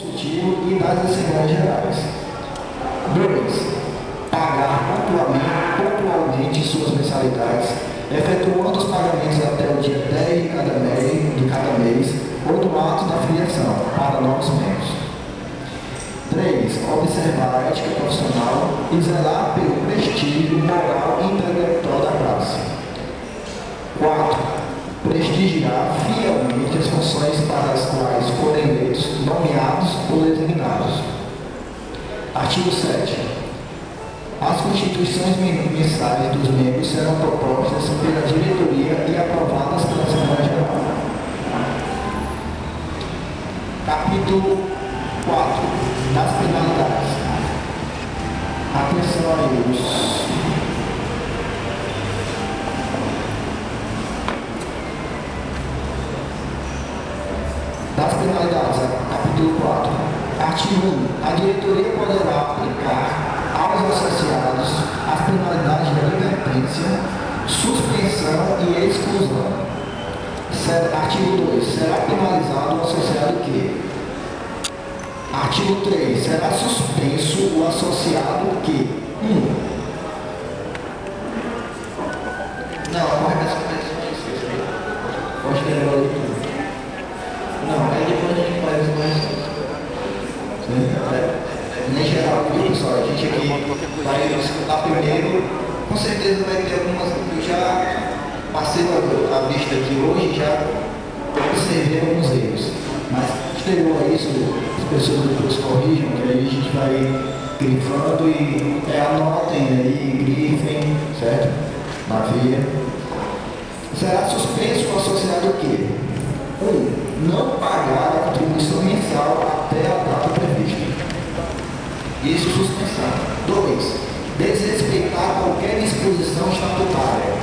Consultivo e das Assembleias Gerais. 2. Pagar pontualmente suas mensalidades, efetuando os pagamentos até o dia 10 de cada mês ou do ato da filiação para novos membros. 3. Observar a ética profissional e zelar pelo prestígio moral e intelectual da classe. 4. Prestigiar fielmente as funções para as quais forem eleitos, nomeados ou designados. Artigo 7. As constituições mensais dos membros serão propostas pela diretoria e aprovadas pela Assembleia Geral. Capítulo 4. Das penalidades. Atenção aí, das penalidades, capítulo 4. Artigo 1. A diretoria poderá aplicar aos associados as penalidades de advertência, suspensão e exclusão. Artigo 2. Será penalizado o associado que? Artigo 3. Será suspenso o associado que? 1. Não, a correção é suspenso. Pode ter a leitura. Não, aí depois a gente faz mais. Nem geral, viu, pessoal? A gente aqui vai escutar primeiro. Com certeza vai ter algumas. Eu já passei a vista aqui hoje, já observei alguns erros. Mas posterior a isso, as pessoas depois corrijam, que aí a gente vai grifando e anotem aí, grifem, certo? Na via. Será suspenso o associado o quê? 1. Não pagar a contribuição mensal até a data prevista. Isso suspensão. 2. Desrespeitar qualquer disposição estatutária.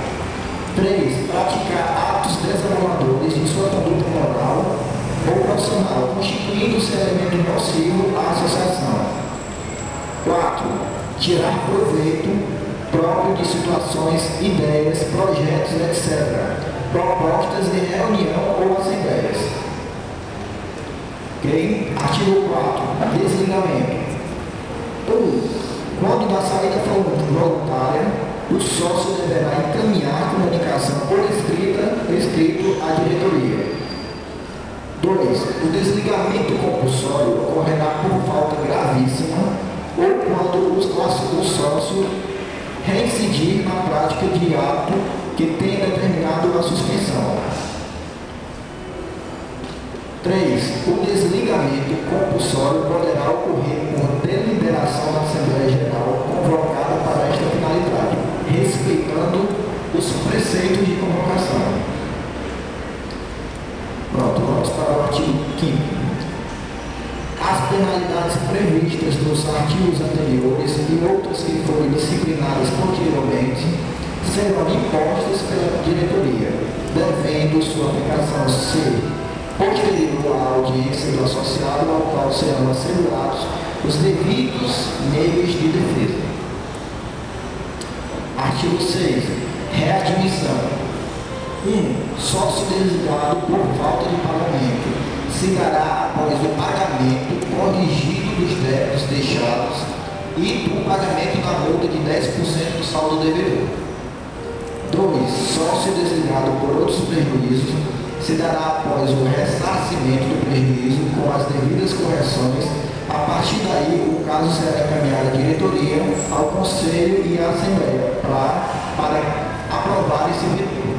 3. Praticar atos desanimadores de sua conduta moral ou profissional, constituindo-se elemento nocivo à associação. 4. Tirar proveito próprio de situações, ideias, projetos, etc., propostas de reunião ou assembleias. Ok? Artigo 4. Desligamento. 1. Quando da saída for voluntária, o sócio deverá encaminhar comunicação por escrito à diretoria. 2. O desligamento compulsório ocorrerá por falta gravíssima ou quando o sócio reincidir na prática de ato que tenha determinado a suspensão. 3. O desligamento compulsório poderá ocorrer por deliberação da Assembleia Geral convocada para esta finalidade, respeitando os preceitos de convocação. Pronto, vamos para o artigo 5º. As penalidades previstas nos artigos anteriores e outras que forem disciplinadas posteriormente serão impostas pela diretoria, devendo sua aplicação ser posterior à audiência do associado, ao qual serão assegurados os devidos meios de defesa. Artigo 6. Readmissão. 1. Sócio desligado por falta de pagamento se dará após o pagamento corrigido dos débitos deixados e do pagamento da multa de 10% do saldo devedor. 2. Sócio desligado por outros prejuízos se dará após o ressarcimento do prejuízo com as devidas correções. A partir daí, o caso será encaminhado à diretoria, ao conselho e à assembleia para aprovar esse vetor.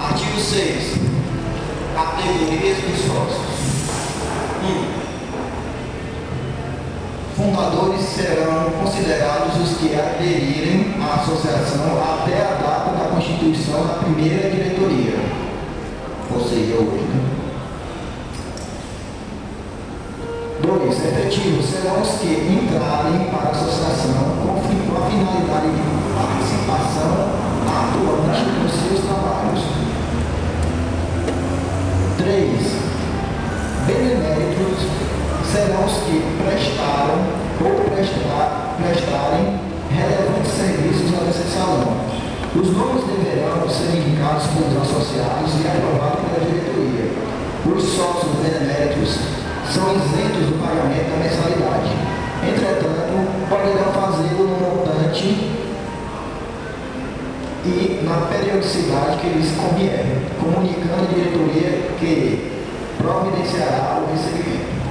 Artigo 6. Categorias de sócios. 1. Fundadores serão considerados os que aderirem à associação até a data da constituição da primeira diretoria, ou seja, hoje. 2. Efetivos serão os que entrarem para a associação com a finalidade de participação atuante nos seus trabalhos. 3. Beneméritos serão os que prestaram ou prestarem relevantes serviços a esse salão. Os nomes deverão ser indicados pelos associados e aprovados pela diretoria. Os sócios beneméritos são isentos do pagamento da mensalidade. Entretanto, poderão fazê-lo no montante e na periodicidade que lhes convier, comunicando à diretoria que providenciará o recebimento.